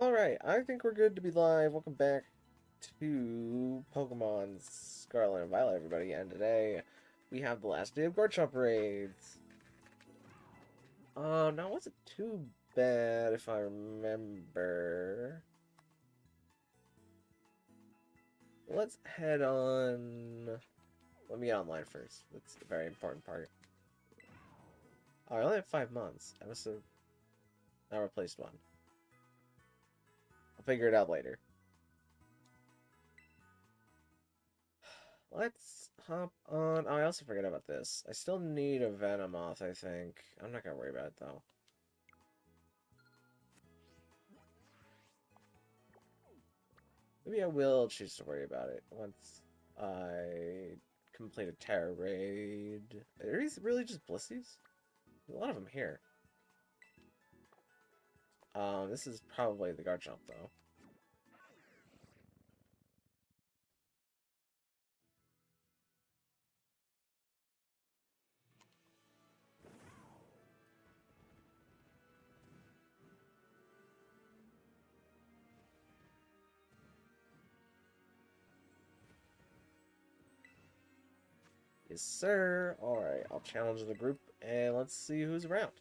Alright, I think we're good to be live. Welcome back to Pokemon Scarlet and Violet, everybody. And today, we have the last day of Garchomp raids. Now wasn't too bad if I remember. Let's head on... Let me get online first. That's a very important part. Oh, I only have 5 months. I must have not replaced one. I'll figure it out later. Let's hop on. Oh, I also forgot about this. I still need a Venomoth, I think. I'm not gonna worry about it, though. Maybe I will choose to worry about it once I complete a Tera raid. Are these really just Blissies? There's a lot of them here. This is probably the Garchomp, though. Yes, sir. Alright, I'll challenge the group, and let's see who's around.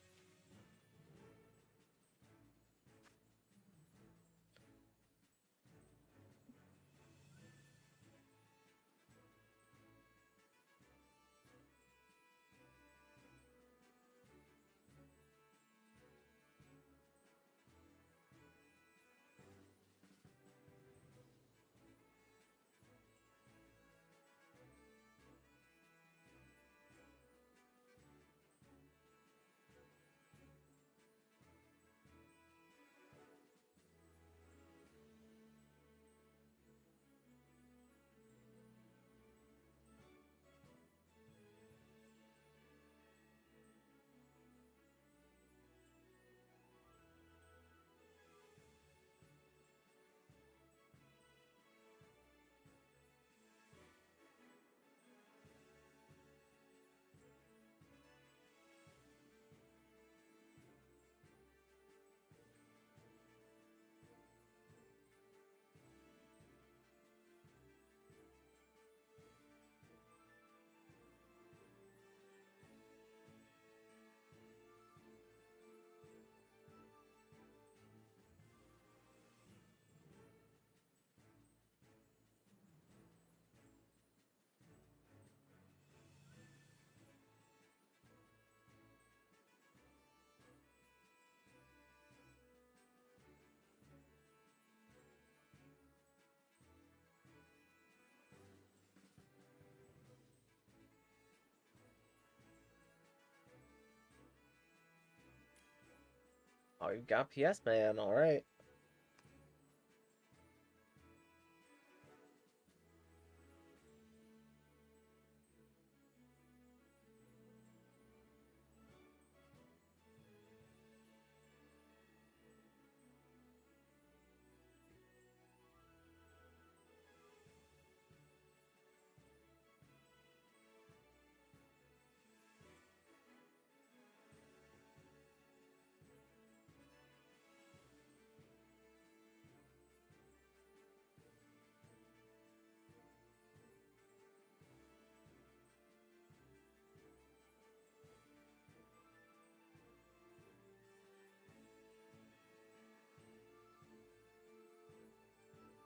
Oh, you got PS Man, alright.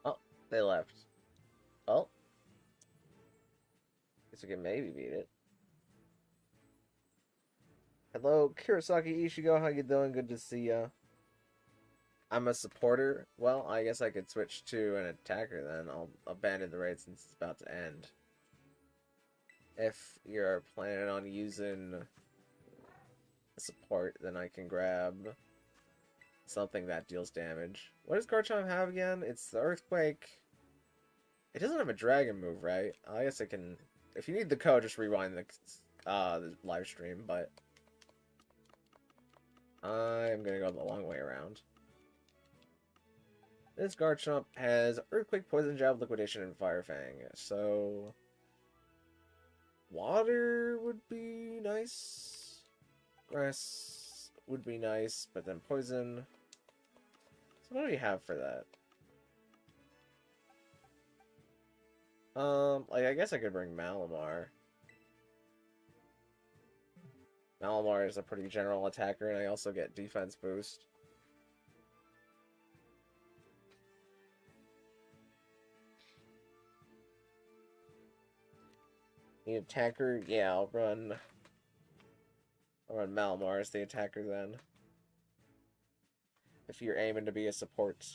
Oh, they left. Oh, guess we can maybe beat it. Hello, Kurosaki Ishigo, how you doing? Good to see ya. I'm a supporter. Well, I guess I could switch to an attacker then. I'll abandon the raid since it's about to end. If you're planning on using support, then I can grab something that deals damage. What does Garchomp have again? It's the Earthquake. It doesn't have a dragon move, right? I guess I can... If you need the code, just rewind the live stream, but... I'm gonna go the long way around. This Garchomp has Earthquake, Poison Jab, Liquidation, and Fire Fang. So... Water would be nice. Grass would be nice, but then Poison... So what do we have for that? Like, I guess I could bring Malamar. Malamar is a pretty general attacker, and I also get defense boost. The attacker, yeah, I'll run Malamar as the attacker then. If you're aiming to be a support.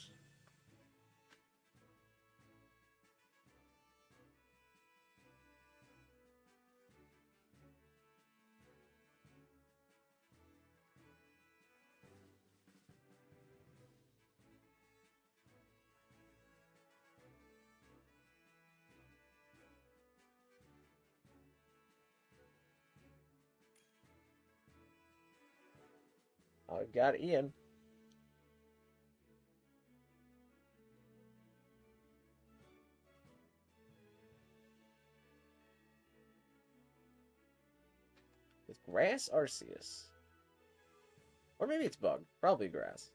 Oh, we've got Ian. With grass, Arceus. Or maybe it's bug. Probably grass.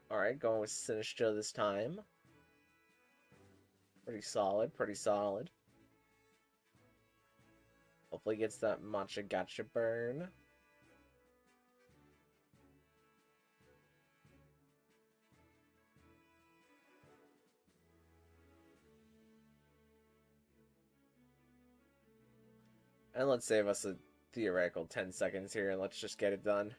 Alright, going with Sinistcha this time. Pretty solid, pretty solid. Hopefully gets that Matcha Gotcha burn. And let's save us a theoretical 10 seconds here and let's just get it done.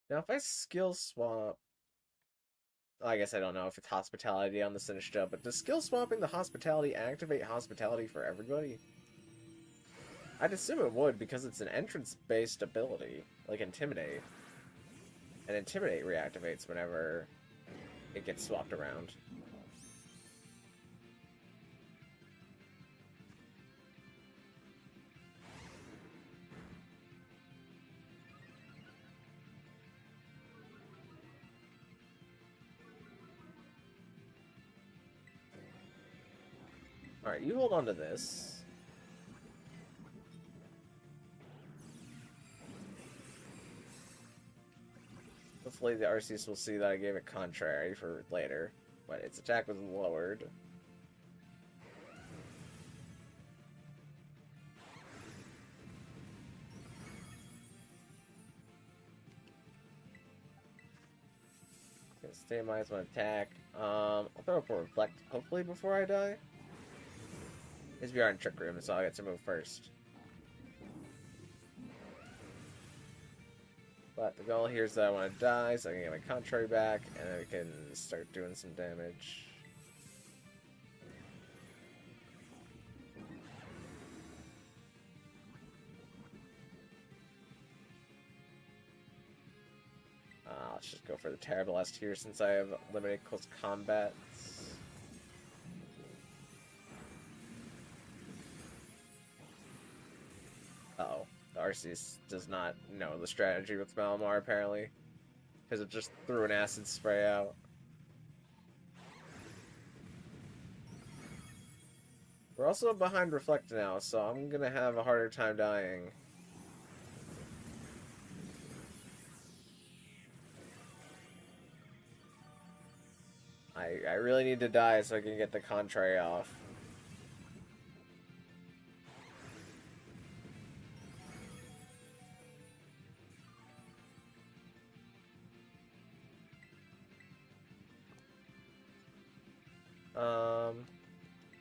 Now, if I skill swap... I guess I don't know if it's hospitality on the Sinistcha, but does skill swapping the hospitality activate hospitality for everybody? I'd assume it would, because it's an entrance-based ability, like Intimidate. And Intimidate reactivates whenever it gets swapped around. Alright, you hold on to this. Hopefully the Arceus will see that I gave it Contrary for later, but its attack was lowered. Gonna stay minus one attack. I'll throw up a Reflect, hopefully, before I die. His VR in Trick Room, so I'll get to move first. But the goal here is that I want to die, so I can get my Contrary back, and then we can start doing some damage. Let's just go for the Tera Blast here, since I have limited close combat. Uh-oh. The Arceus does not know the strategy with Malamar, apparently. Because it just threw an acid spray out. We're also behind Reflect now, so I'm gonna have a harder time dying. I really need to die so I can get the Contrary off.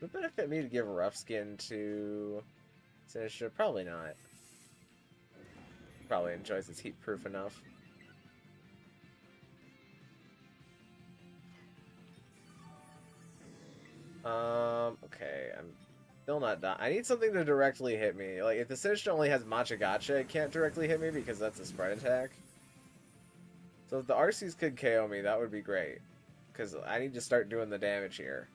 Would it benefit me to give Rough Skin to Sinistra, probably not. Probably enjoys its heat proof enough. Okay, I'm still not done. I need something to directly hit me. Like, if the Sinistra only has Matcha Gotcha, it can't directly hit me because that's a spread attack. So if the Arceus could KO me, that would be great. Because I need to start doing the damage here.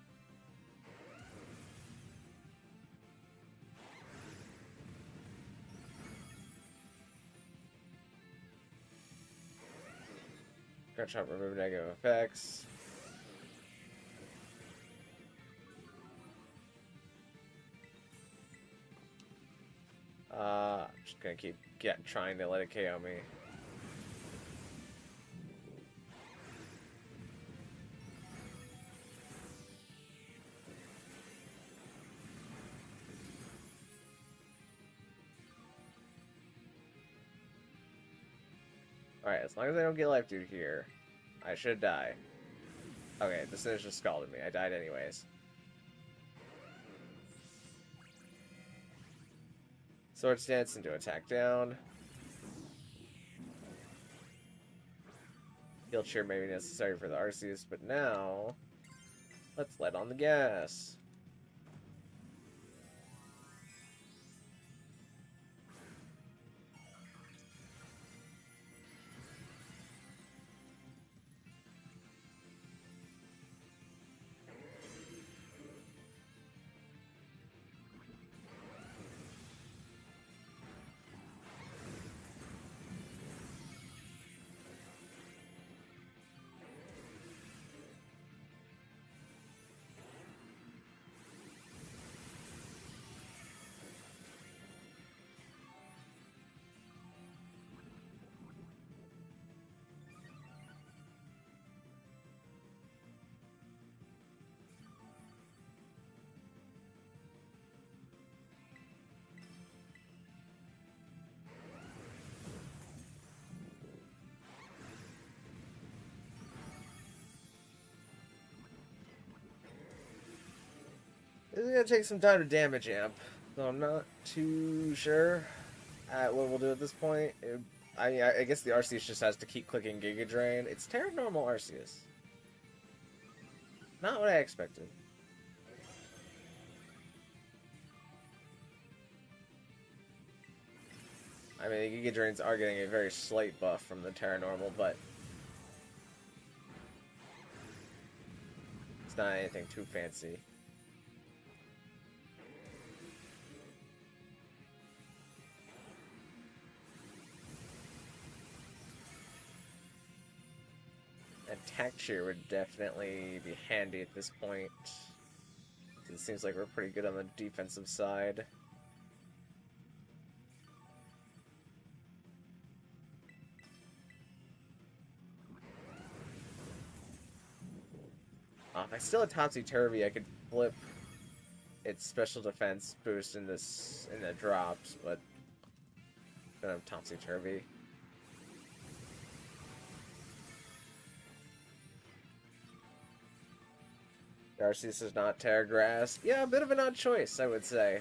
Garchomp remove negative effects. I'm just gonna keep trying to let it KO me. Alright, as long as I don't get life dude here, I should die. Okay, the Sinistcha just scalded me. I died anyways. Sword Dance into attack down. Heal Cheer may be necessary for the Arceus, but now let's let on the gas. This is gonna take some time to damage amp, so I'm not too sure at what we'll do at this point. I guess the Arceus just has to keep clicking Giga Drain. It's Tera normal Arceus. Not what I expected. I mean, the Giga Drains are getting a very slight buff from the Tera normal, but it's not anything too fancy. Attack Cheer would definitely be handy at this point. It seems like we're pretty good on the defensive side. If I still had Topsy-Turvy, I could flip its special defense boost in the drops, but I don't have Topsy-Turvy. Arceus is not Terra Grass. Yeah, a bit of an odd choice, I would say.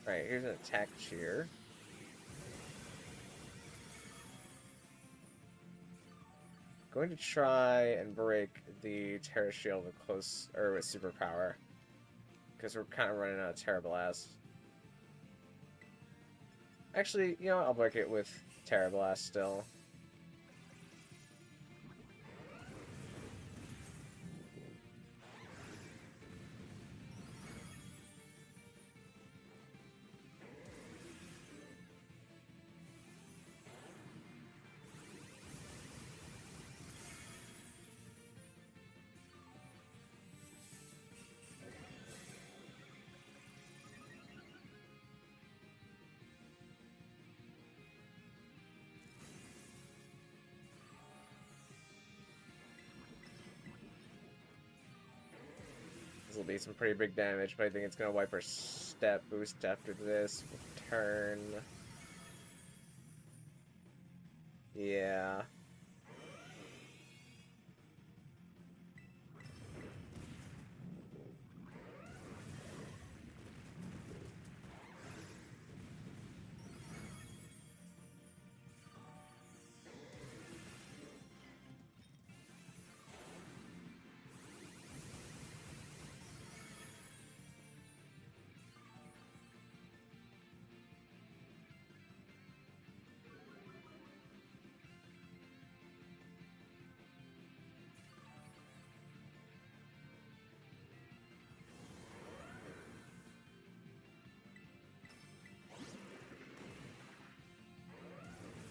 Alright, here's an attack cheer. Going to try and break the Terra Shield with close or with superpower, because we're kind of running out of Terra Blast. Actually, you know what? I'll break it with Terra Blast still. This will be some pretty big damage, but I think it's going to wipe our step boost after this. Turn. Yeah.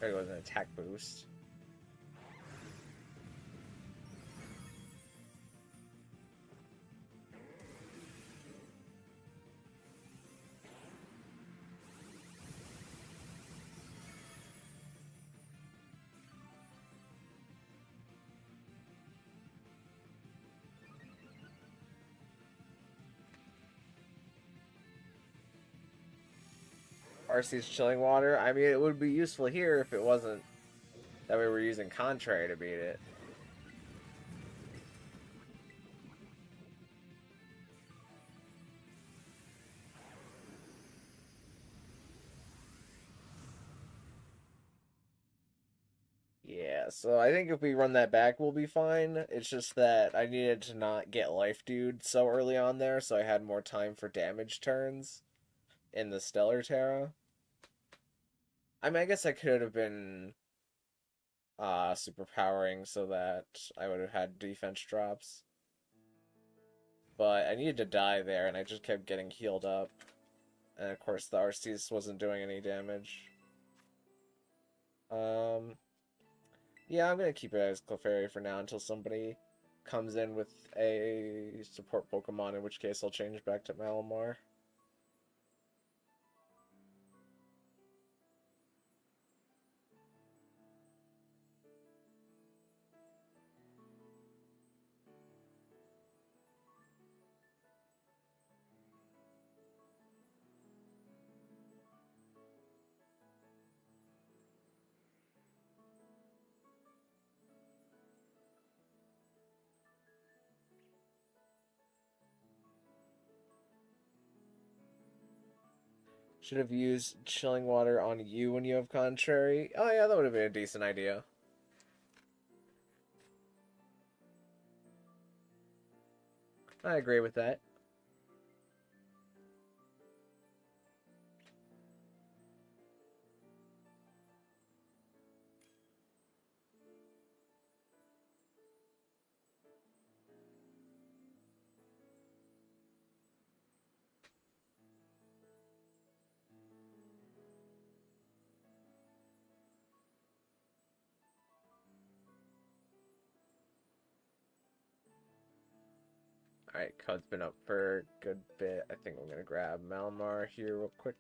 There goes an attack boost. RC's chilling water. I mean, it would be useful here if it wasn't that we were using Contrary to beat it. Yeah, so I think if we run that back, we'll be fine. It's just that I needed to not get Life Dude so early on there, so I had more time for damage turns in the Stellar Tera. I mean, I guess I could have been superpowering so that I would have had defense drops. But I needed to die there, and I just kept getting healed up. And of course, the Arceus wasn't doing any damage. Um, yeah, I'm gonna keep it as Clefairy for now until somebody comes in with a support Pokemon, in which case I'll change back to Malamar. Should have used Chilling Water on you when you have Contrary. Oh yeah, that would have been a decent idea. I agree with that. Alright, Cud's been up for a good bit. I think I'm gonna grab Malamar here real quick.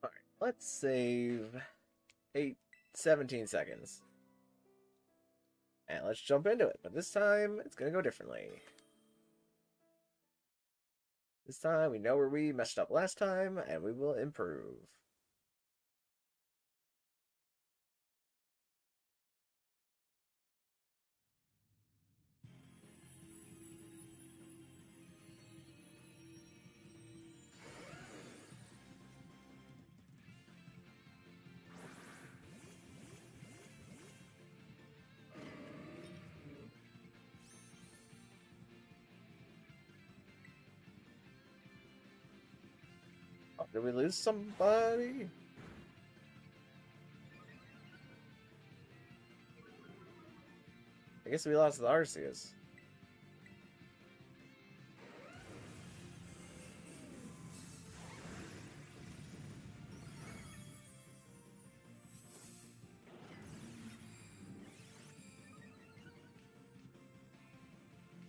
Alright, let's save 17 seconds. And let's jump into it. But this time, it's going to go differently. This time, we know where we messed up last time, and we will improve. Oh, did we lose somebody? I guess we lost the Arceus.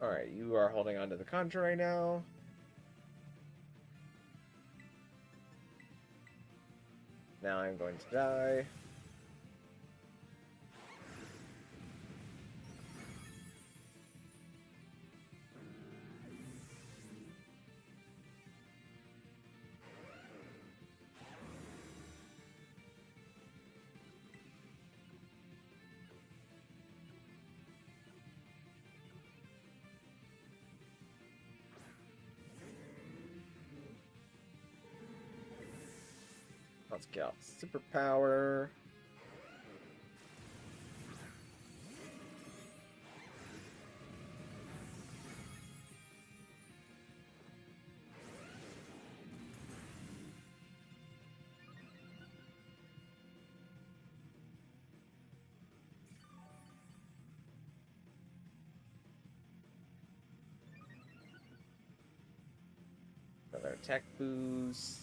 Alright, you are holding on to the Contra right now. Now I'm going to die. Let's get out superpower. Another attack boost.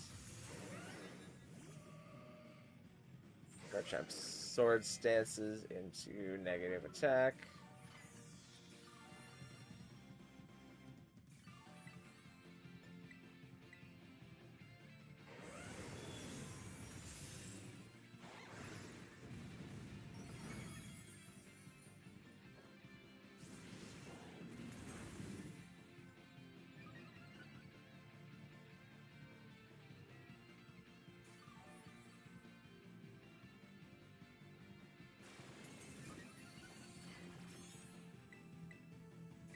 Garchomp sword stances into negative attack.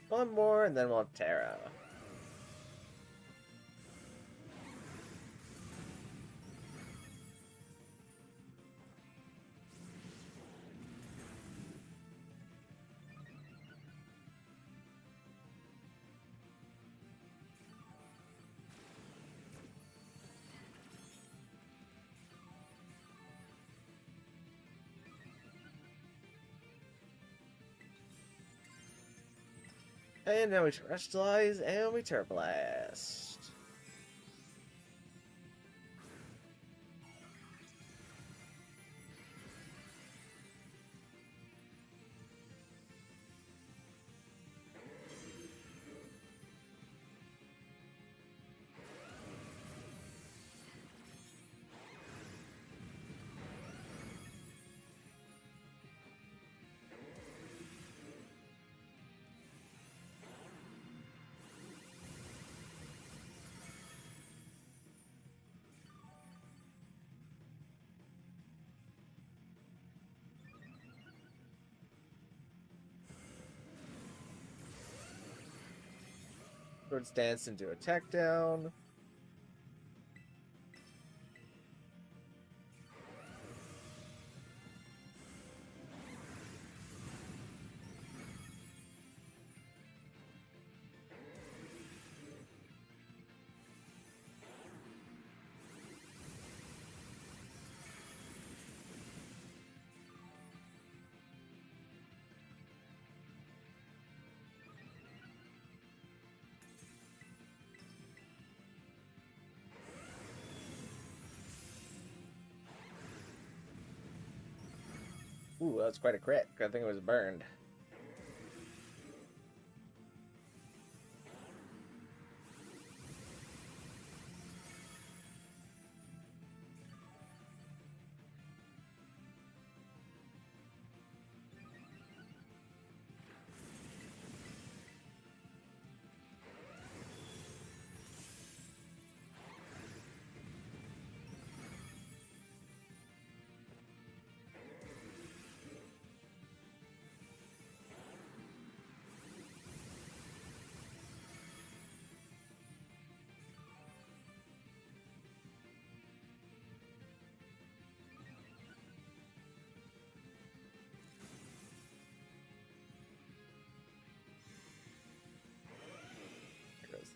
One more, and then we'll have Tera. And now we terrestrialize and we Terrablast. Sword stance into attack down. Ooh, that was quite a crit. I think it was burned.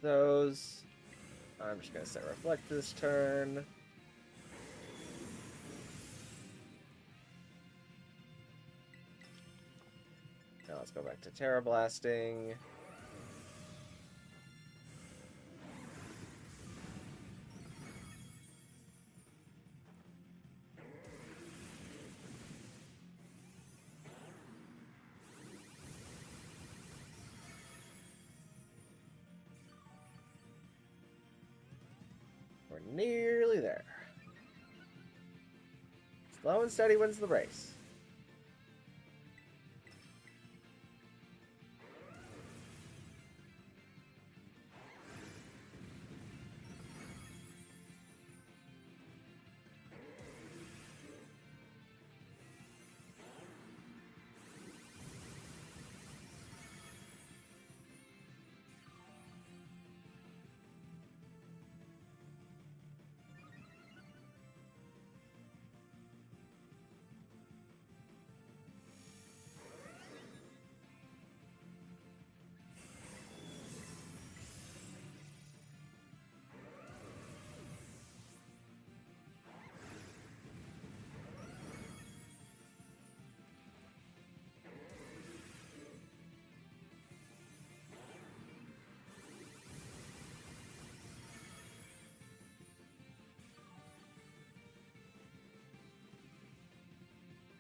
those. I'm just gonna set Reflect this turn. Now let's go back to Tera Blasting. We're nearly there. Slow and steady wins the race.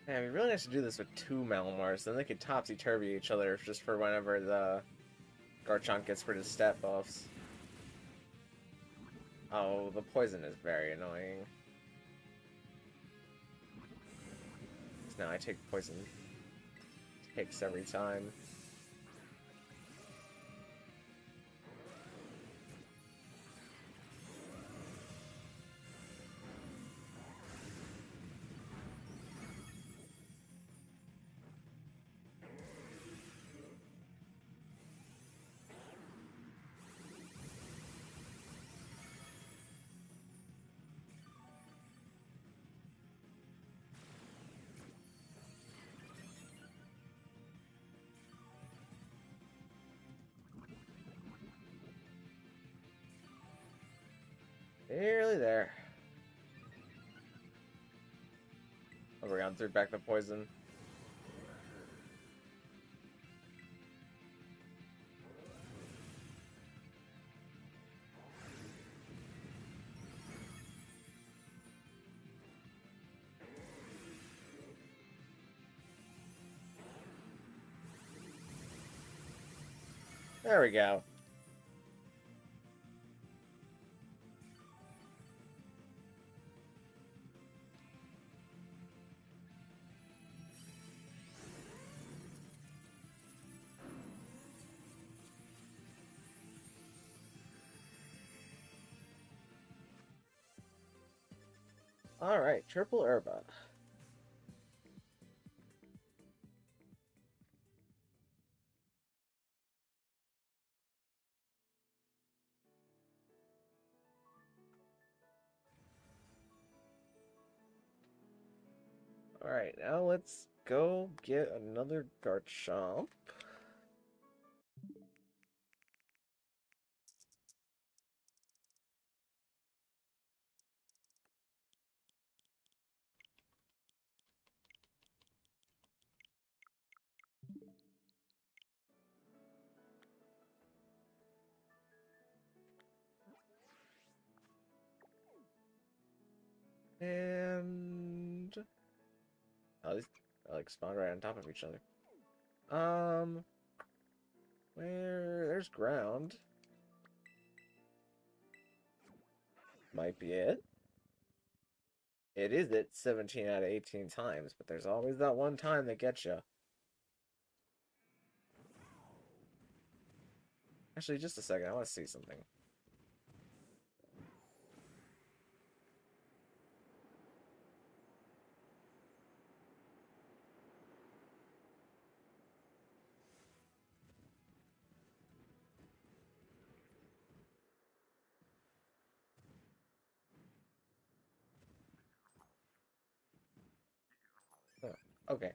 Man, we really nice to do this with 2 Malamars, then they could topsy-turvy each other just for whenever the Garchomp gets rid of stat buffs. Oh, the poison is very annoying. Now I take poison. Takes every time. Nearly there. Overground threw back the poison. There we go. Alright, triple herba. Alright, now let's go get another Garchomp. And oh, these like spawn right on top of each other. Where there's ground. Might be it. It is it 17 out of 18 times, but there's always that one time that gets you. Actually, just a second. I want to see something. Oh, okay.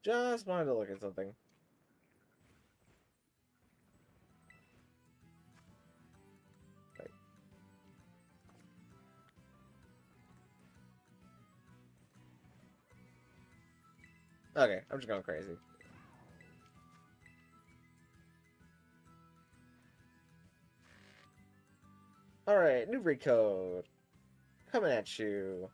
Just wanted to look at something. Okay, I'm just going crazy. Alright, new breed code. Coming at you.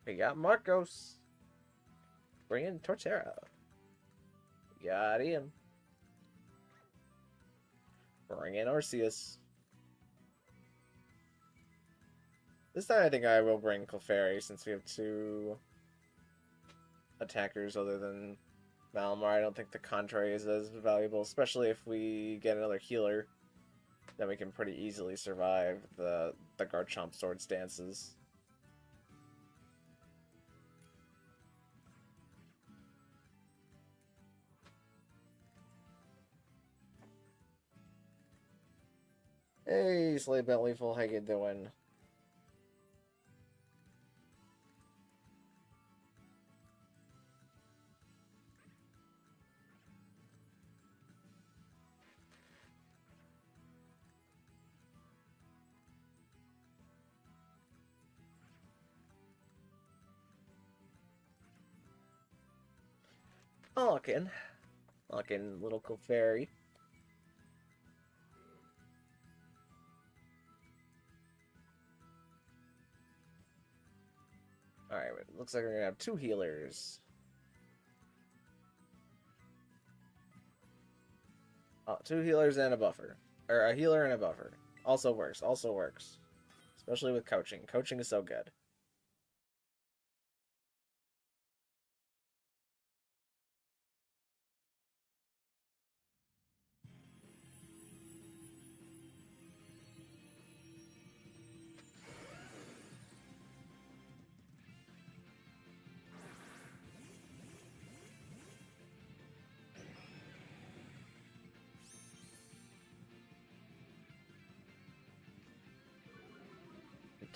We got Marcos. Bring in Torterra. Got Ian. Bring in Arceus. This time I think I will bring Clefairy since we have two attackers other than Malamar. I don't think the Contrary is as valuable, especially if we get another healer. Then we can pretty easily survive the Garchomp sword stances. Hey, Slave Bentley Full, how you doing? Lockin'. Lockin' little Clefairy. Alright, looks like we're gonna have two healers. Oh, two healers and a buffer. Or a healer and a buffer. Also works, also works. Especially with coaching. Coaching is so good.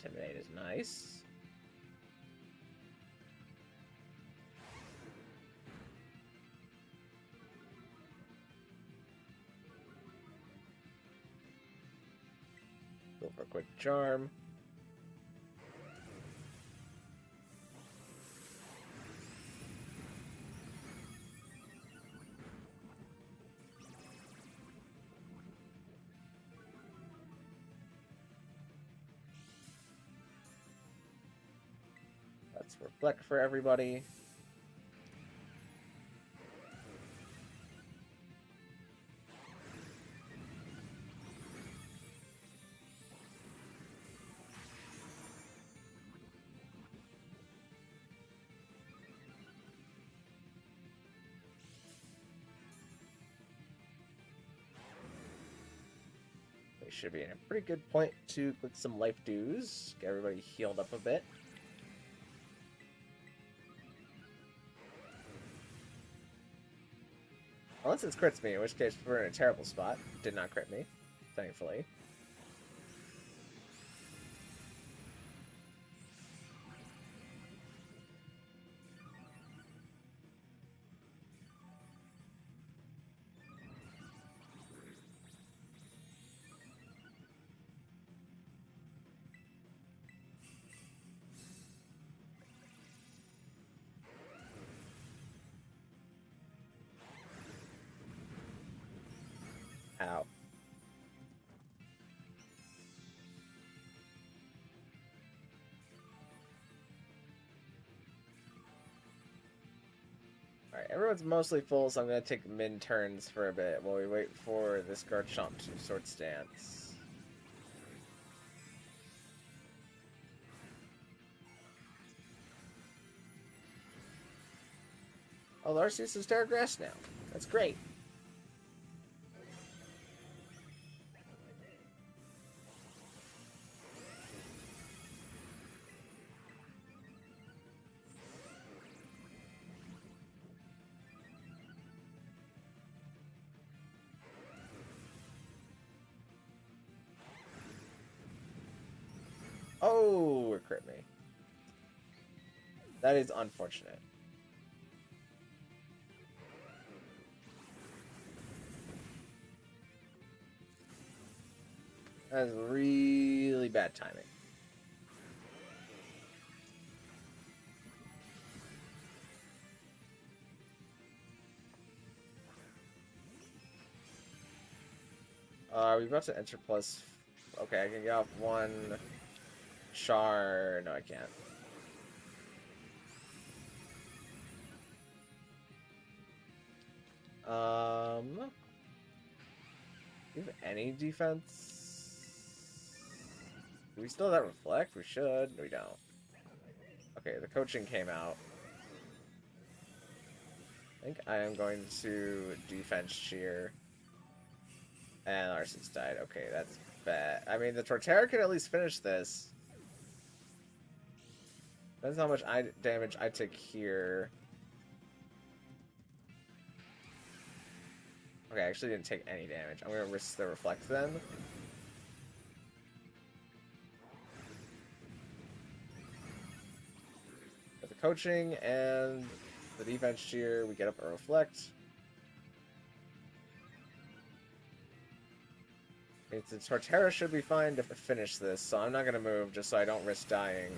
Intimidate is nice. Go for a quick charm. Let's reflect for everybody. We should be in a pretty good point to click some life dues. Get everybody healed up a bit. Unless it crits me, in which case we're in a terrible spot. Did not crit me, thankfully. Ow. Alright, everyone's mostly full, so I'm going to take min turns for a bit while we wait for this Garchomp to sword stance. Oh, Arceus is Tera Grass now. That's great. Oh, it crit me. That is unfortunate. That is really bad timing. Are we about to enter plus? Okay, I can get off one char. No, I can't. Do you have any defense? Do we still have that reflect? We should. We don't. Okay, the coaching came out. I think I am going to defense cheer. And Larson's died. Okay, that's bad. I mean, the Torterra can at least finish this. Depends how much damage I take here. Okay, I actually didn't take any damage. I'm going to risk the reflect then. With the coaching and the defense cheer, we get up a reflect. The Torterra should be fine to finish this, so I'm not going to move just so I don't risk dying.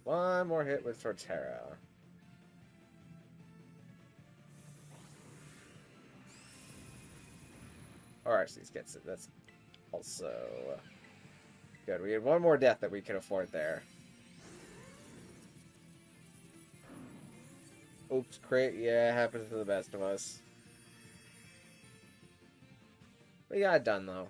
One more hit with Torterra. Or actually, gets it. That's also good. We had one more death that we can afford there. Oops, crit. Yeah, happens to the best of us. We got it done, though.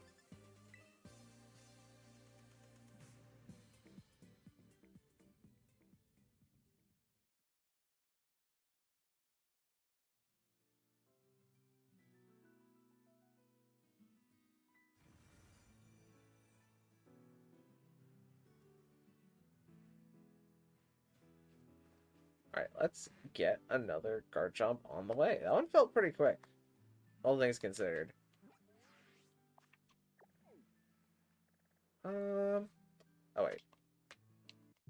Alright, let's get another Garchomp on the way. That one felt pretty quick, all things considered. Oh wait.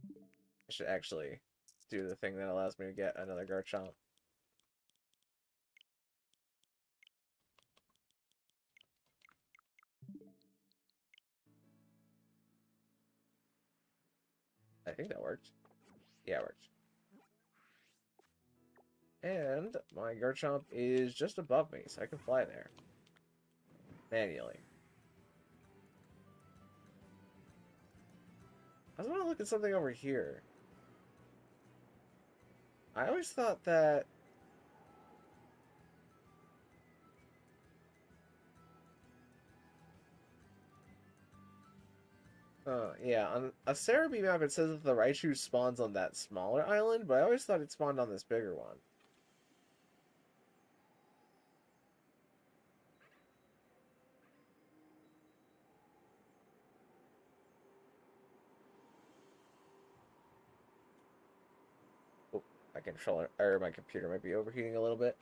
I should actually do the thing that allows me to get another Garchomp. I think that worked. Yeah, it worked. And my Garchomp is just above me, so I can fly there. Manually. I just want to look at something over here. I always thought that... yeah, on a Cerebi map it says that the Raichu spawns on that smaller island, but I always thought it spawned on this bigger one. Oh, my controller, or my computer might be overheating a little bit.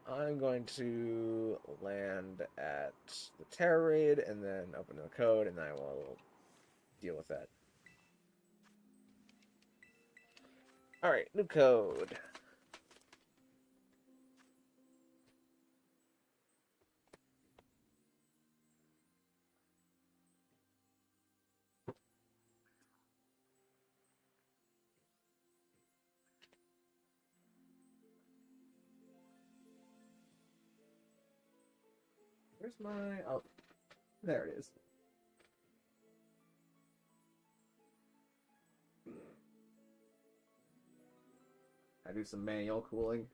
I'm going to land at the Tera raid and then open the code, and I will deal with that. Alright, new code. Where's my... oh, there it is. I do some manual cooling.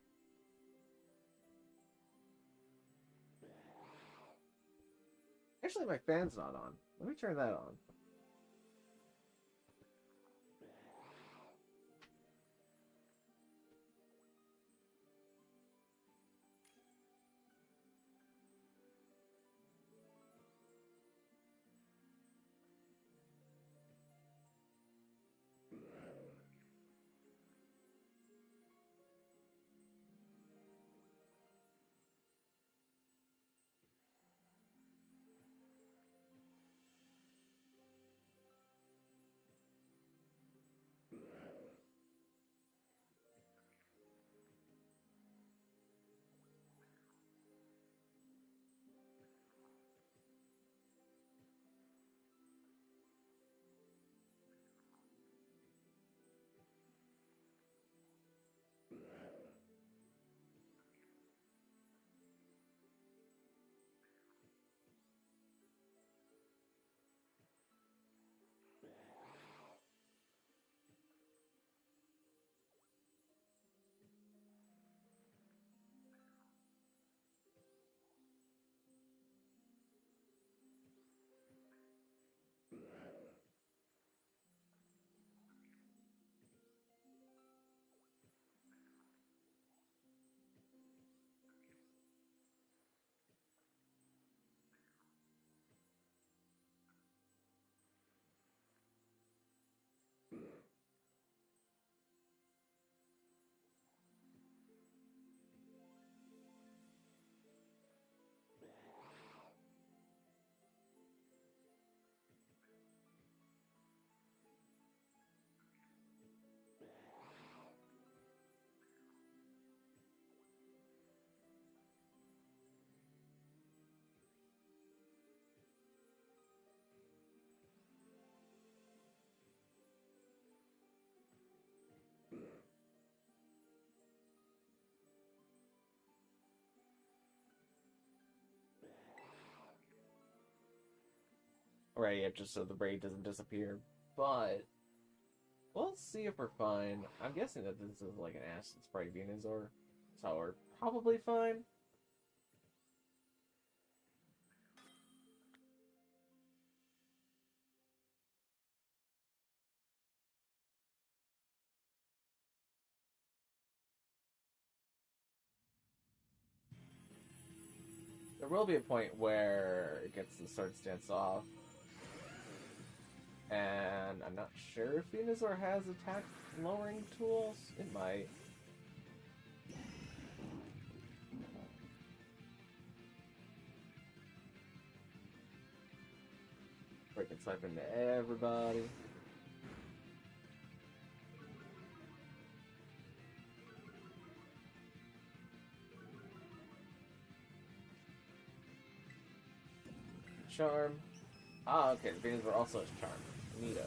Actually, my fan's not on. Let me turn that on. already up just so the raid doesn't disappear. But we'll see if we're fine. I'm guessing that this is like an acid spray Venusaur, so we're probably fine. There will be a point where it gets the sword stance off. And I'm not sure if Venusaur has attack lowering tools. It might. Freaking swipe into everybody. Charm. Ah, okay, the Venusaur also has Charm. Neato.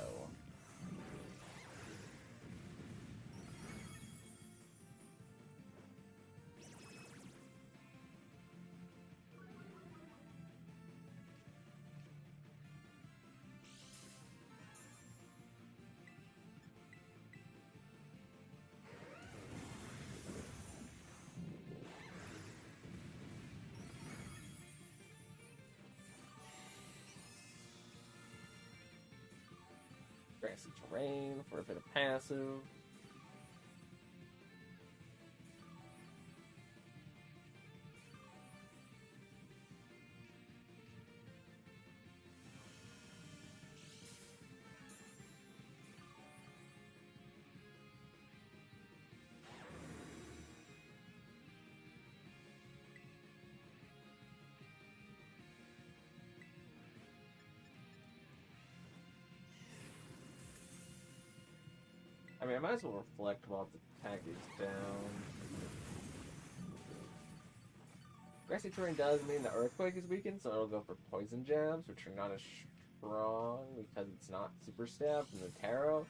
Grassy terrain for a bit of passive. I mean, I might as well reflect while the attack is down. Grassy terrain does mean the Earthquake is weakened, so it'll go for Poison Jabs, which are not as strong because it's not Super Stab from the Tera.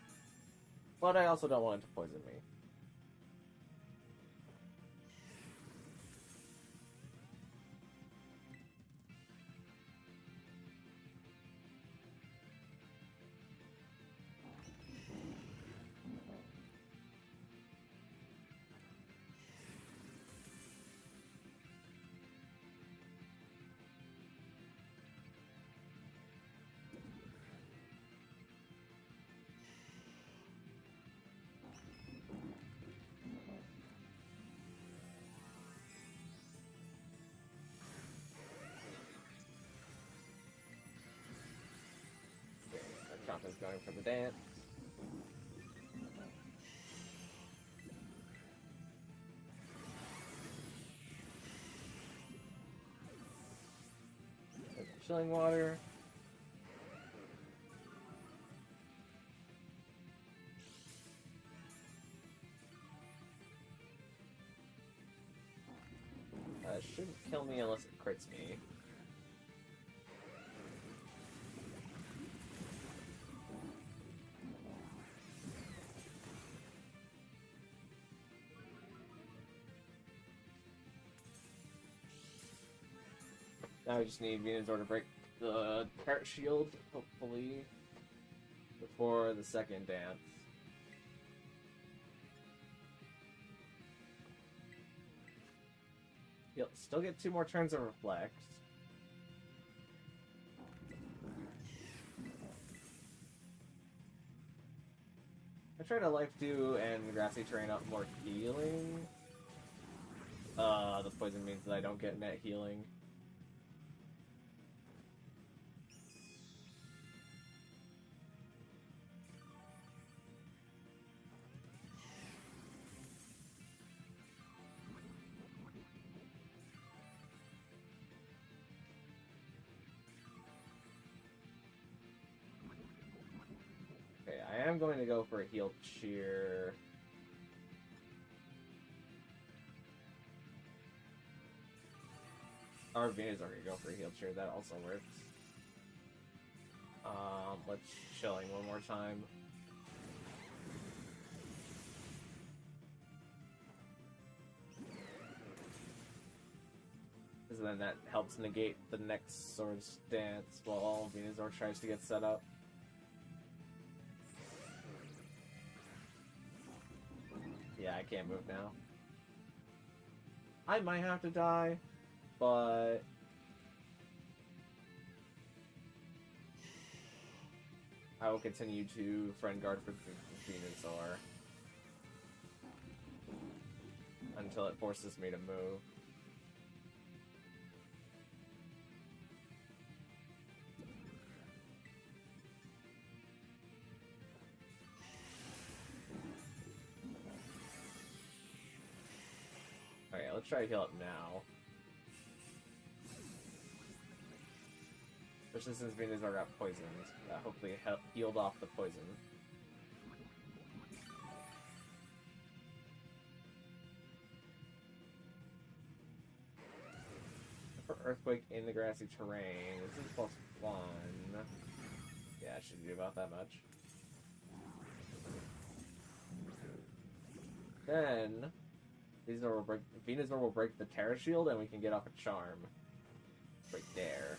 But I also don't want it to poison me. Garchomp is going for the dance. Chilling water. Shouldn't kill me unless it crits me. Now we just need Venusaur to break the Parrot Shield, hopefully, before the second dance. You'll still get 2 more turns of Reflect. I try to Life Dew and Grassy Terrain up more healing. The poison means that I don't get net healing. I am going to go for a heal cheer. Our Venusaur are going to go for a heal cheer. That also works. Let's chilling one more time. This and then that helps negate the next Sword's Dance while Venusaur tries to get set up. Yeah, I can't move now. I might have to die, but... I will continue to friend guard for Venusaur until it forces me to move. Okay, let's try to heal up now. Especially since Venusaur got poisoned. That hopefully healed off the poison. For Earthquake in the grassy terrain, this is +1. Yeah, it should do about that much. Then Venusaur will break the Tera Shield, and we can get off a Charm. Right there.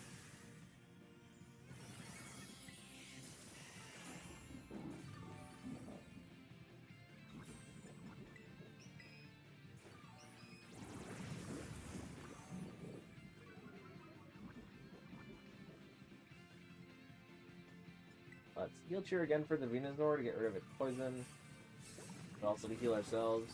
Let's heal cheer again for the Venusaur to get rid of its poison, but also to heal ourselves.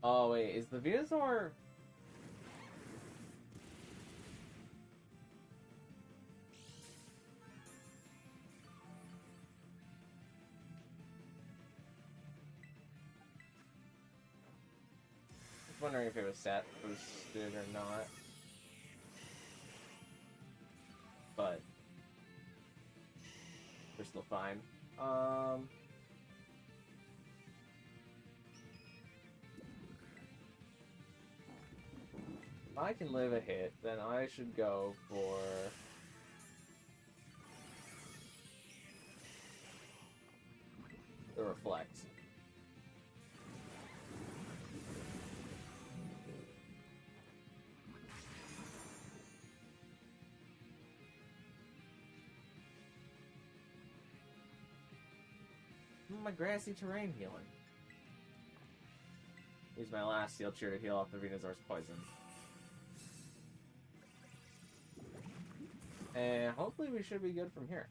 Oh wait, is the Venusaur... I was wondering if it was stat boosted or not. But we're still fine. If I can live a hit, then I should go for... the Reflect. My grassy terrain healing. Use my last heal cheer to heal off the Venusaur's poison. And hopefully we should be good from here.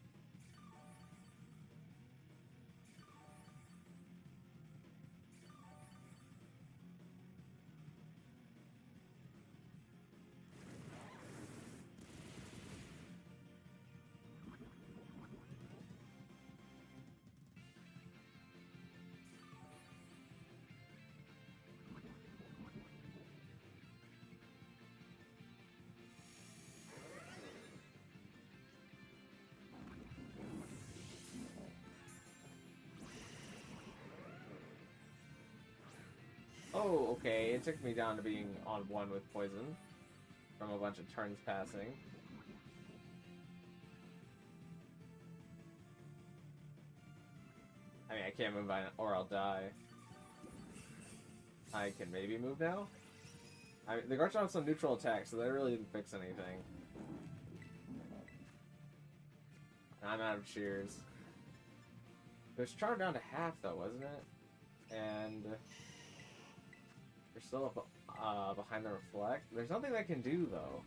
Oh, okay, it took me down to being on 1 with poison from a bunch of turns passing. I mean, I can't move or I'll die. I can maybe move now? I mean, the Garchomp's on neutral attack, so that really didn't fix anything. I'm out of cheers. It was charmed down to half, though, wasn't it? And... we're still behind the Reflect. There's nothing that can do, though.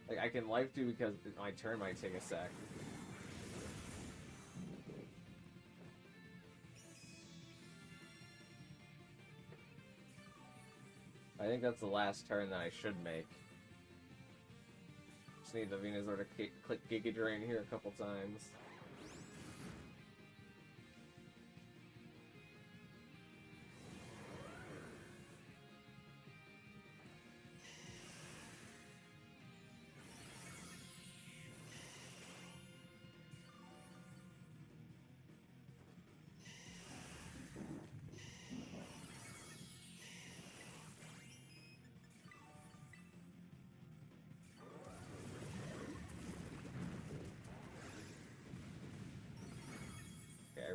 Like, I can life do because my turn might take a sec. I think that's the last turn that I should make. Just need the Venusaur to click Giga Drain here a couple times.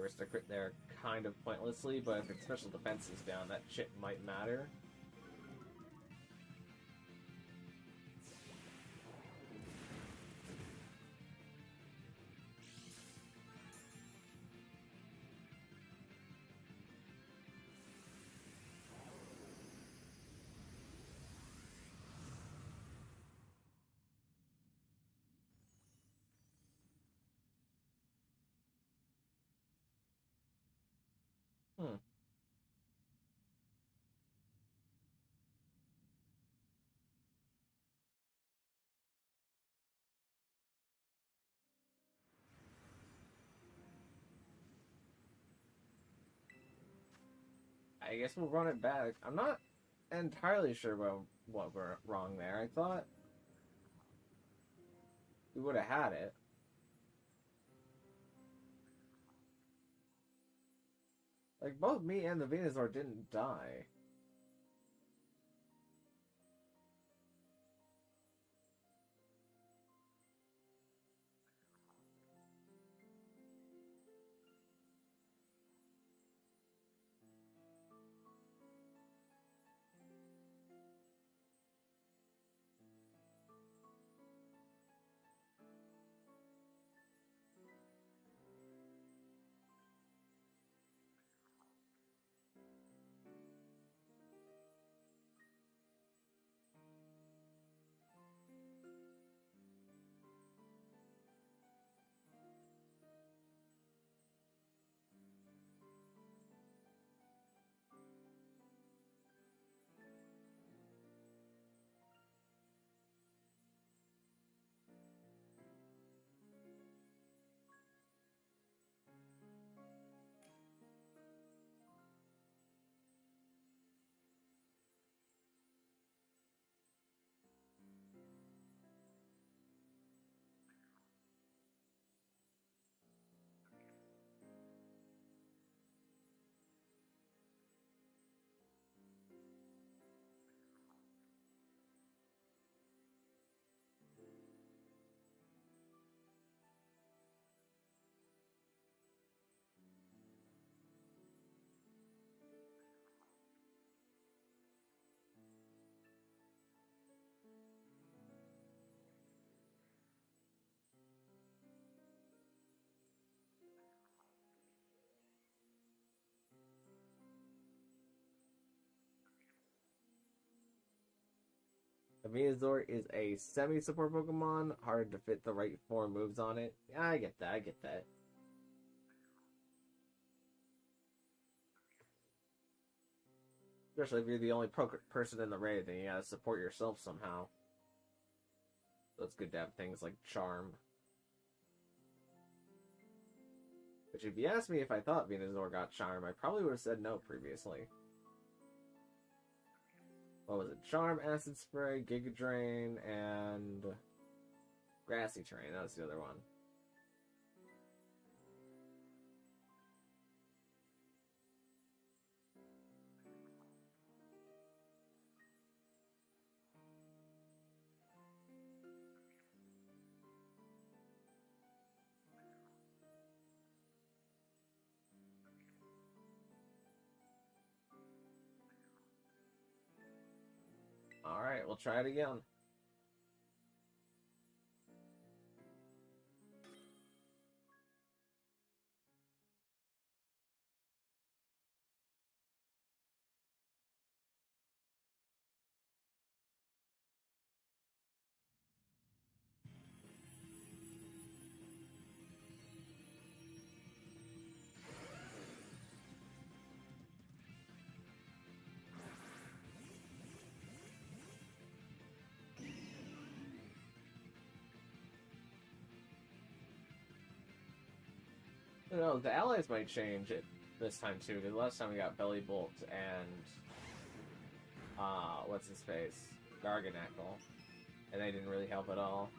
risk to crit there kind of pointlessly, but if its special defense is down, that shit might matter. Hmm. I guess we'll run it back. I'm not entirely sure about what we're wrong there. I thought we would have had it. Like, both me and the Venusaur didn't die. The Venusaur is a semi-support Pokemon, hard to fit the right 4 moves on it. Yeah, I get that, I get that. Especially if you're the only person in the raid, then you gotta support yourself somehow. So it's good to have things like Charm. Which, if you asked me if I thought Venusaur got Charm, I probably would have said no previously. What was it? Charm, Acid Spray, Giga Drain, and Grassy Terrain. That was the other one. Alright, we'll try it again. I don't know, the allies might change it this time too, because last time we got Belly Bolt and what's his face? Garganackle. And they didn't really help at all.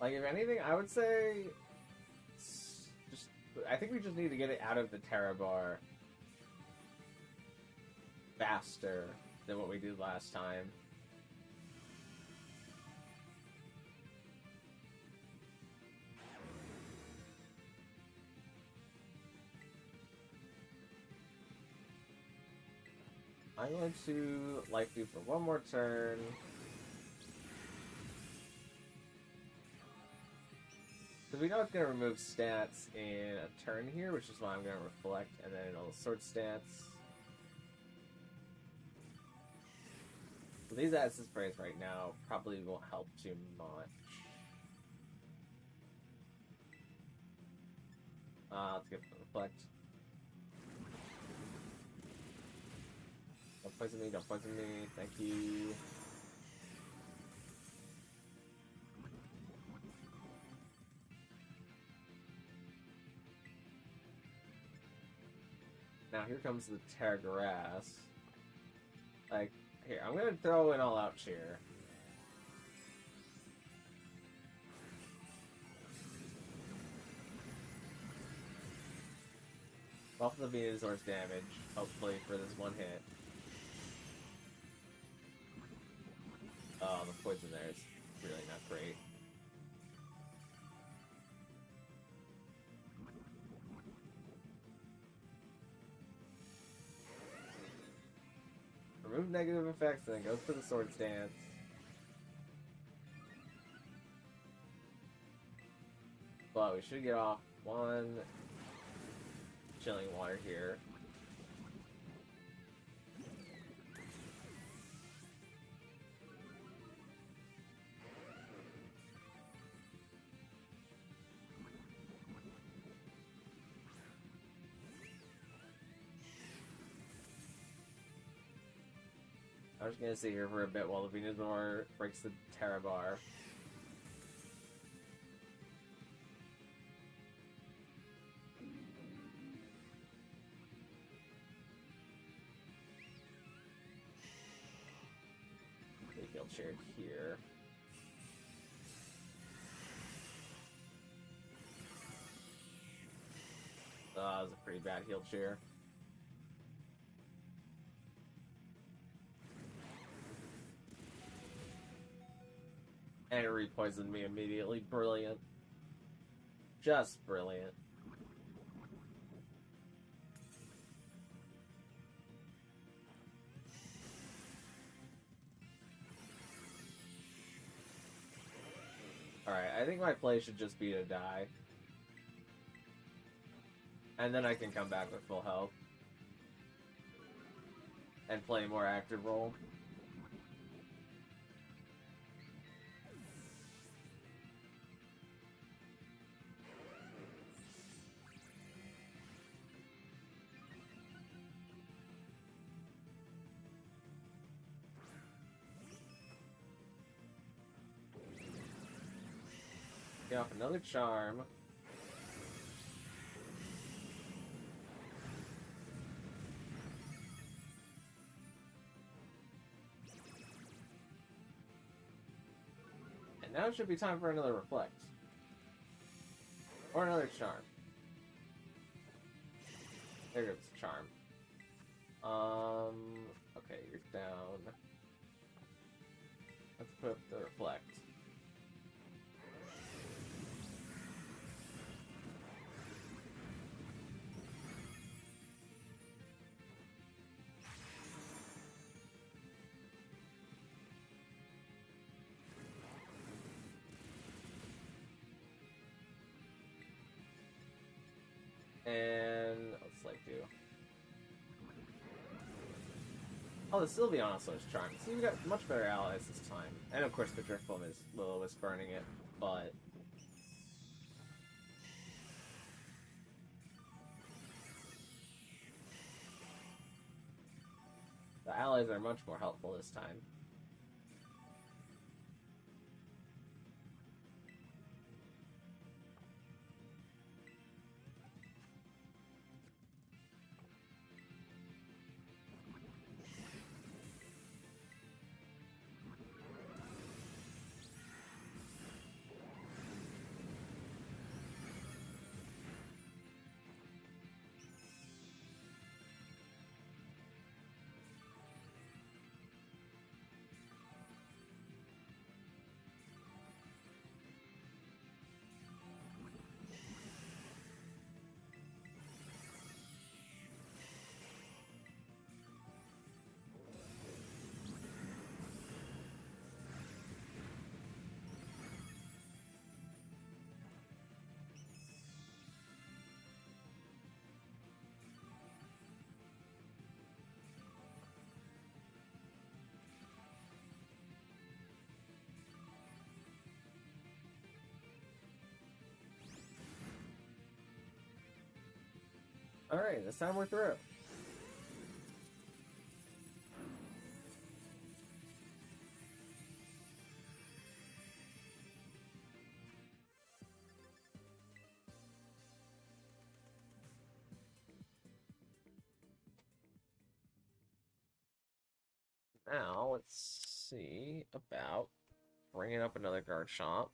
Like, if anything, I would say... just... I think we just need to get it out of the Tera bar faster than what we did last time. I'm going to Life Dew for one more turn. So we know it's going to remove stats in a turn here, which is why I'm going to Reflect, and then it'll sort stats. So these acid sprays right now probably won't help too much. Let's get the Reflect. Don't poison me, don't poison me, thank you. Now here comes the Tera Grass. Like, here, I'm gonna throw an all-out cheer. Buff the Venusaur's damage, hopefully for this one hit. Oh, the poison there is really not great. Remove negative effects and then go for the Sword Stance. But we should get off one chilling water here. I'm just gonna sit here for a bit while the Venusaur breaks the Tera bar. Heal chair here. That was a pretty bad heal chair. And it repoisoned me immediately. Brilliant. Just brilliant. Alright, I think my play should just be to die. And then I can come back with full health. And play a more active role. Get off another charm. And now it should be time for another Reflect. Or another charm. There goes the charm. Okay, you're down. Let's put up the Reflect. And let's like do. Oh, the Sylveon is charmed. See, we got much better allies this time. And of course, the Driftbomb is Will-O-Wisp burning it, but the allies are much more helpful this time. Alright, this time we're through. Now, let's see about bringing up another Garchomp.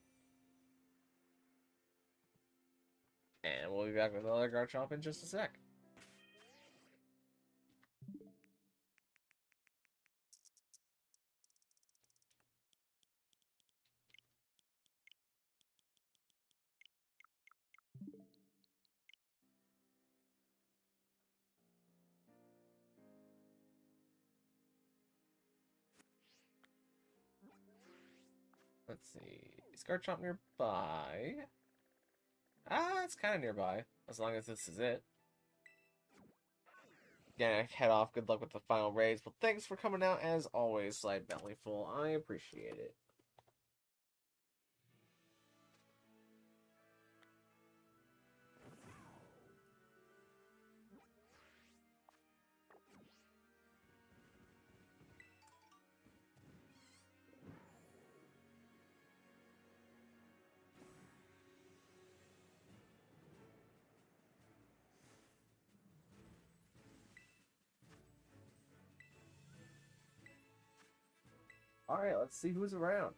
And we'll be back with another Garchomp in just a sec. Let's see. Is Garchomp nearby? Ah, it's kind of nearby. As long as this is it. Again, I head off. Good luck with the final raids. But thanks for coming out as always, Slide Bellyful. I appreciate it. Alright, let's see who's around.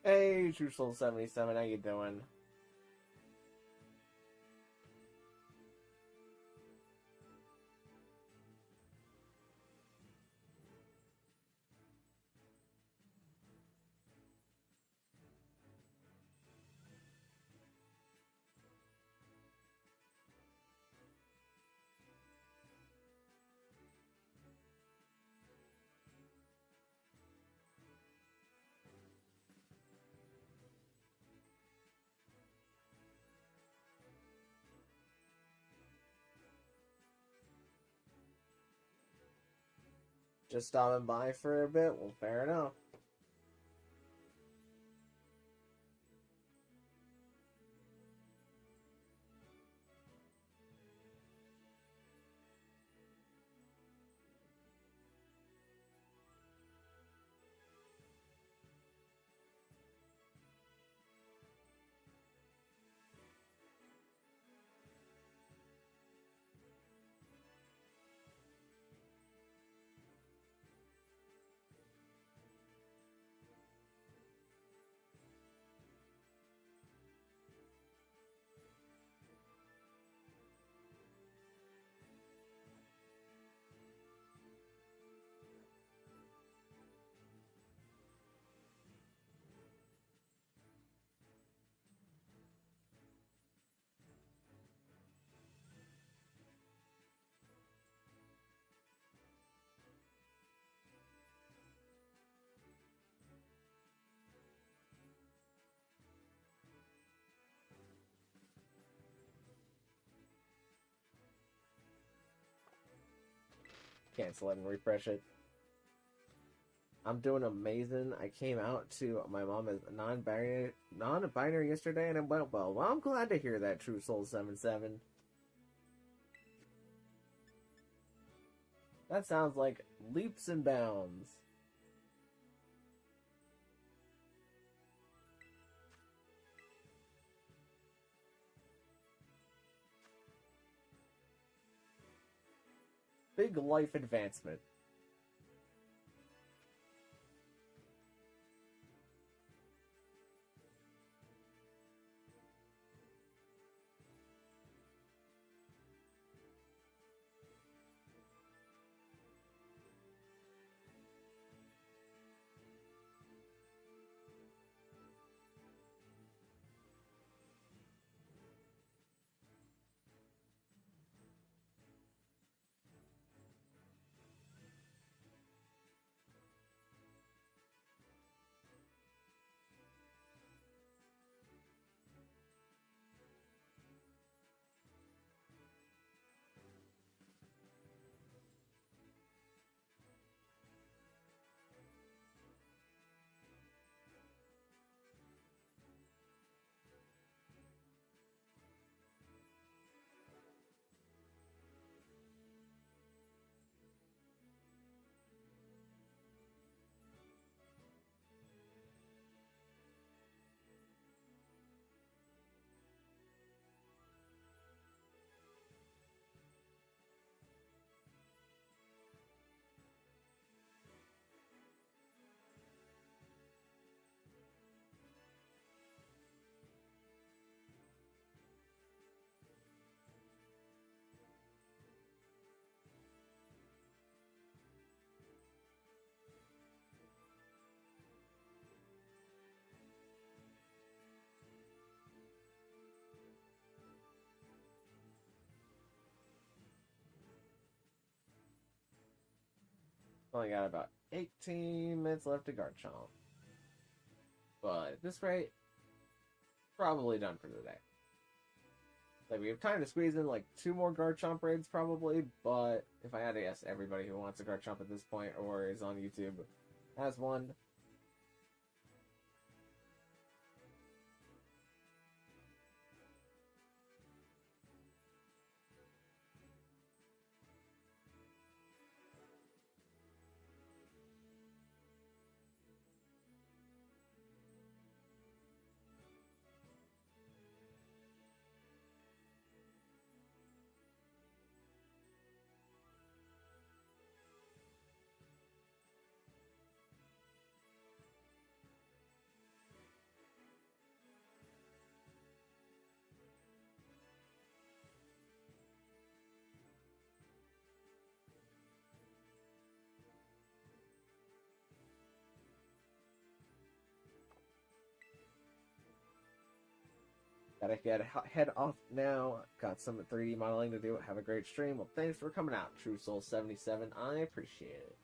Hey, True Soul 77, how you doing? Just stopping by for a bit? Well, fair enough. Cancel it and refresh it. I'm doing amazing. I came out to my mom as non-binary yesterday, and it went well. Well, I'm glad to hear that, True Soul 77. That sounds like leaps and bounds. Big life advancement. Only got about 18 minutes left to Garchomp. But at this rate, probably done for the day. Like, we have time to squeeze in like 2 more Garchomp raids probably, but if I had to guess, everybody who wants a Garchomp at this point or is on YouTube has one. Gotta head off now. Got some 3D modeling to do. Have a great stream. Well, thanks for coming out, True Soul 77. I appreciate it.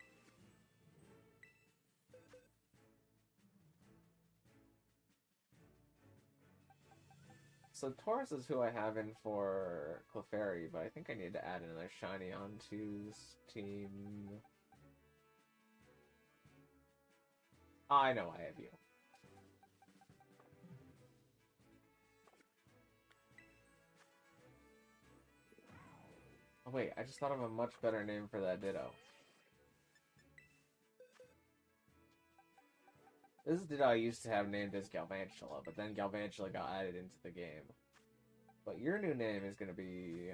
So Taurus is who I have in for Clefairy, but I think I need to add another shiny onto this team. I know I have you. Oh wait, I just thought of a much better name for that Ditto. This Ditto I used to have named as Galvantula, but then Galvantula got added into the game. But your new name is gonna be...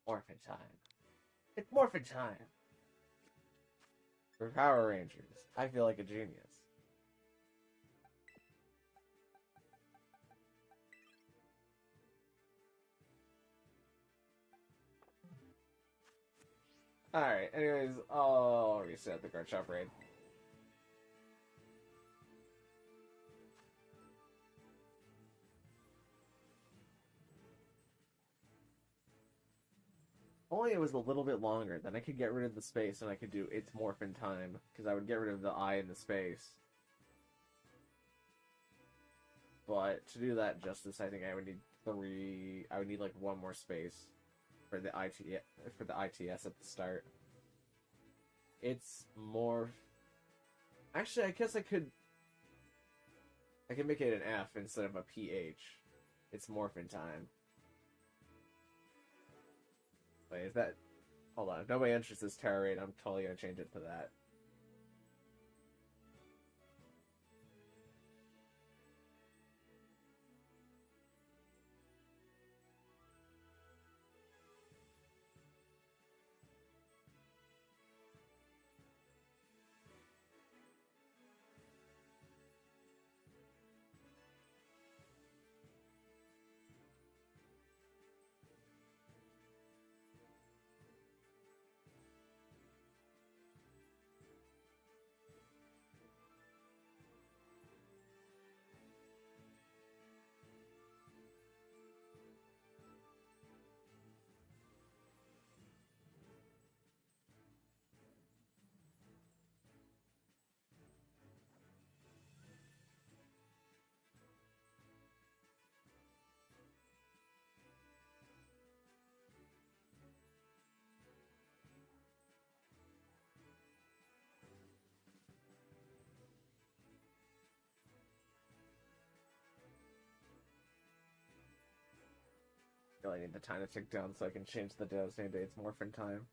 Morphin Time. It's Morphin Time! For Power Rangers. I feel like a genius. Alright, anyways, I'll reset the Garchomp raid. Only it was a little bit longer, then I could get rid of the space and I could do It's Morphin Time, because I would get rid of the I in the space. But to do that justice, I think I would need like 1 more space for the ITS at the start. It's more... Actually, I guess I could make it an F instead of a PH. It's Morphin Time. Wait, is that... Hold on, if nobody enters this Tera raid, I'm totally gonna change it to that. really need the time to tick down so I can change the Devastating Date's Morphin time.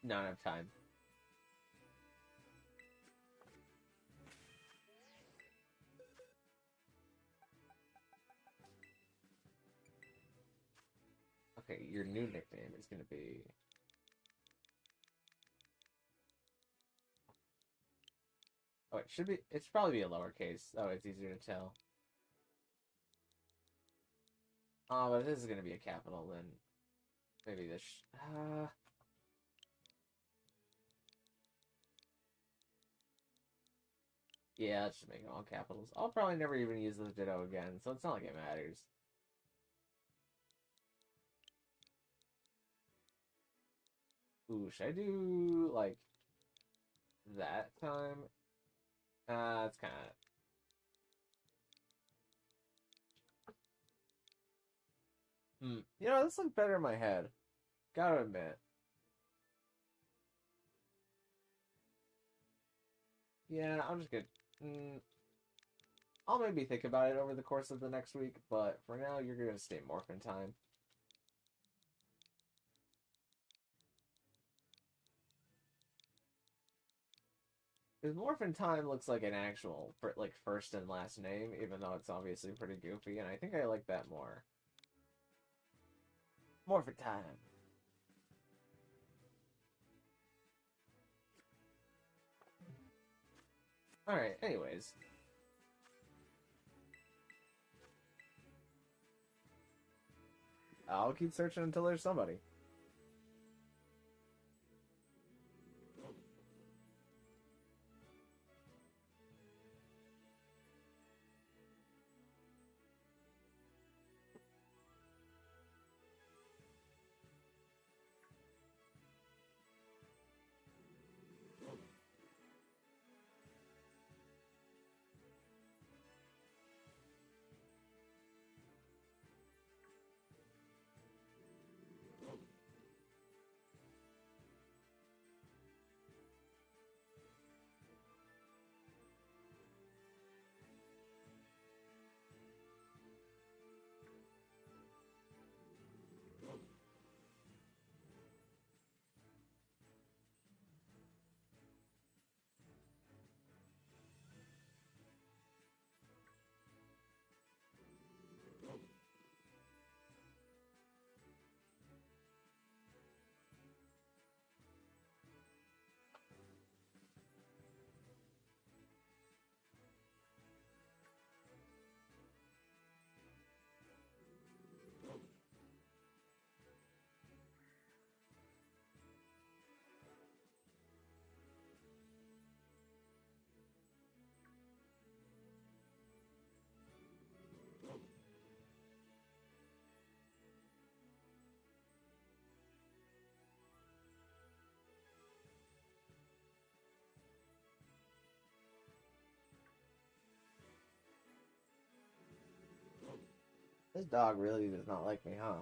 Not enough time. Okay, your new nickname is gonna be... Oh, it should be... It should probably be a lowercase. Oh, it's easier to tell. Oh, but this is gonna be a capital, then... Maybe this... Yeah, let's just make it all capitals. I'll probably never even use the Ditto again, so it's not like it matters. Ooh, should I do, like, that time? It's kind of... You know, this looks better in my head. Gotta admit. Yeah, I'm just gonna... I'll maybe think about it over the course of the next week, but for now, you're gonna stay Morphin time. Because Morphin time looks like an actual, like, first and last name, even though it's obviously pretty goofy, and I think I like that more. Morphin time. Alright, anyways. I'll keep searching until there's somebody. This dog really does not like me, huh?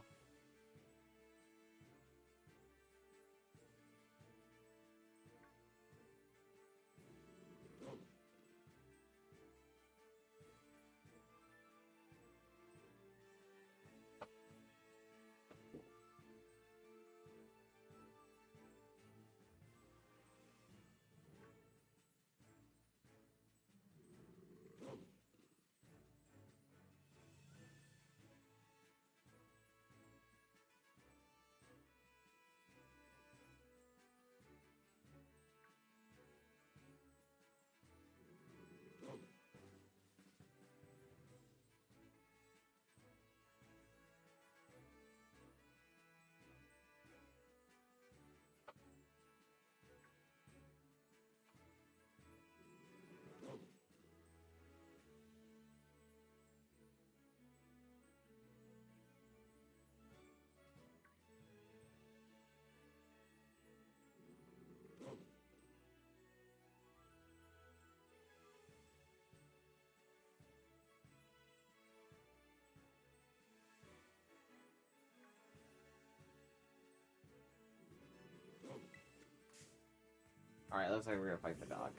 Alright, looks like we're gonna fight the dog.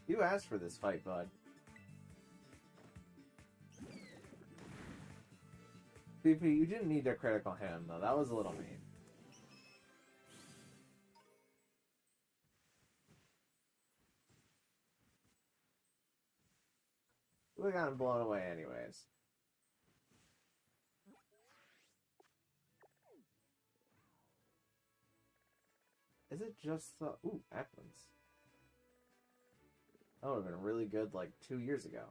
You asked for this fight, bud. BP, you didn't need a critical him, though. That was a little mean. We got him blown away anyways. Is it just the... Ooh, Eklund's. That would have been really good, like, 2 years ago.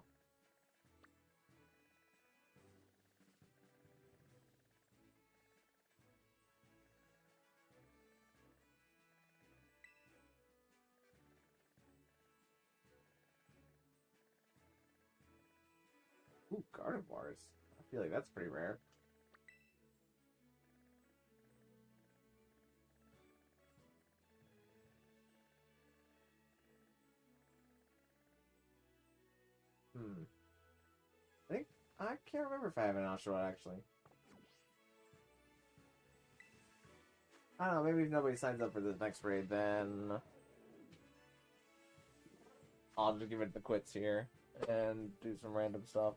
Ooh, Gardevoirs. I feel like that's pretty rare. I can't remember if I have an Oshawott, actually. I don't know, maybe if nobody signs up for the next raid, then... I'll just give it the quits here and do some random stuff.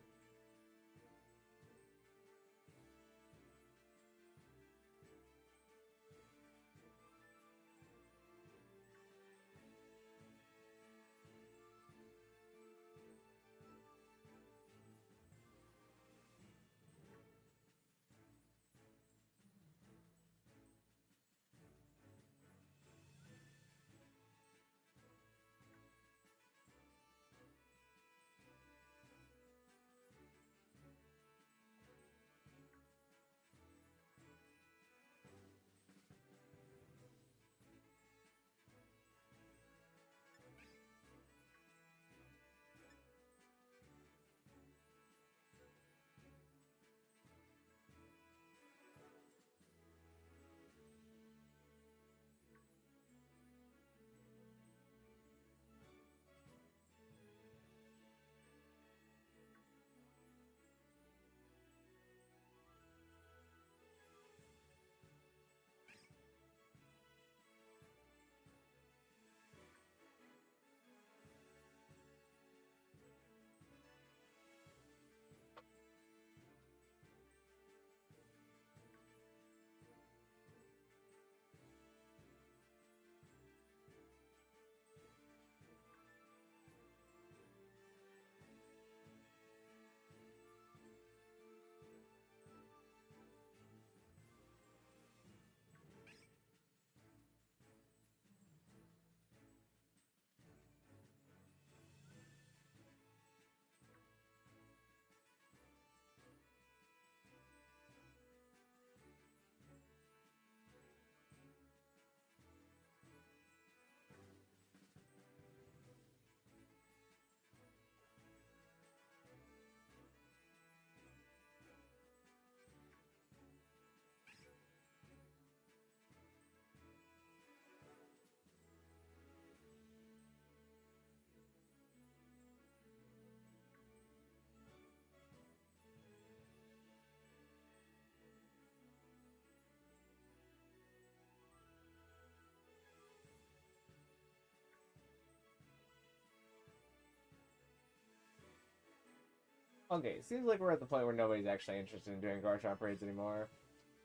Okay, seems like we're at the point where nobody's actually interested in doing Garchomp raids anymore.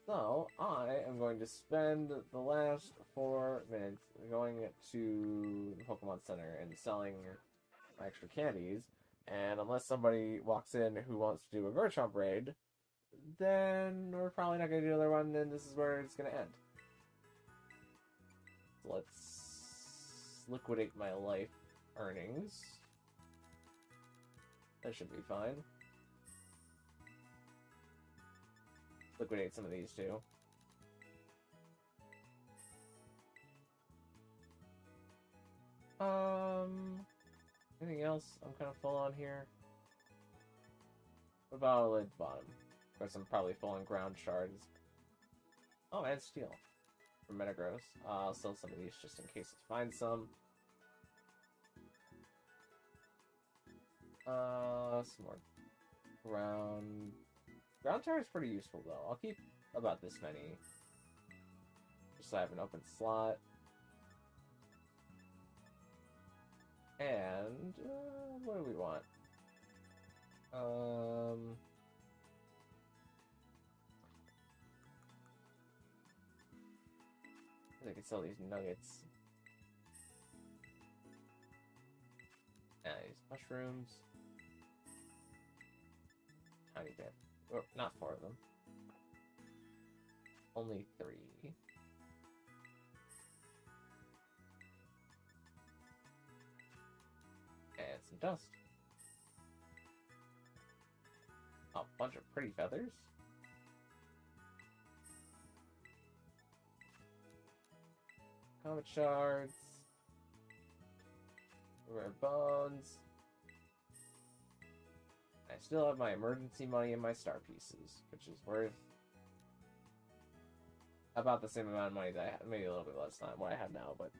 So, I am going to spend the last 4 minutes going to the Pokemon Center and selling my extra candies. And unless somebody walks in who wants to do a Garchomp raid, then we're probably not going to do another one, and this is where it's going to end. So let's liquidate my life earnings. That should be fine. Liquidate some of these too. Anything else? I'm kind of full on here. What about Lid's bottom? Of course, I'm probably full on ground shards. Oh, and steel from Metagross. I'll sell some of these just in case I find some. Some more ground. Ground tower is pretty useful though. I'll keep about this many. Just so I have an open slot. And what do we want? I can sell these nuggets. And these mushrooms. Tiny bit. Or, not 4 of them. Only 3. And some dust. A bunch of pretty feathers. Comet shards. Rare bones. I still have my emergency money and my star pieces, which is worth about the same amount of money that I had, maybe a little bit less than what I have now, but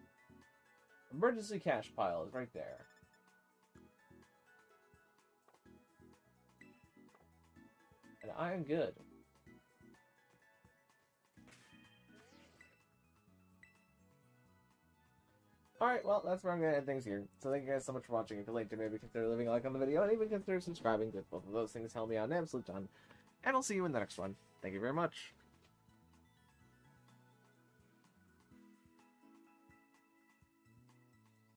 emergency cash pile is right there. And I am good. Alright, well, that's where I'm going to end things here. So thank you guys so much for watching. If you liked it, maybe consider leaving a like on the video, and even consider subscribing, because both of those things help me out an absolute ton. And I'll see you in the next one. Thank you very much.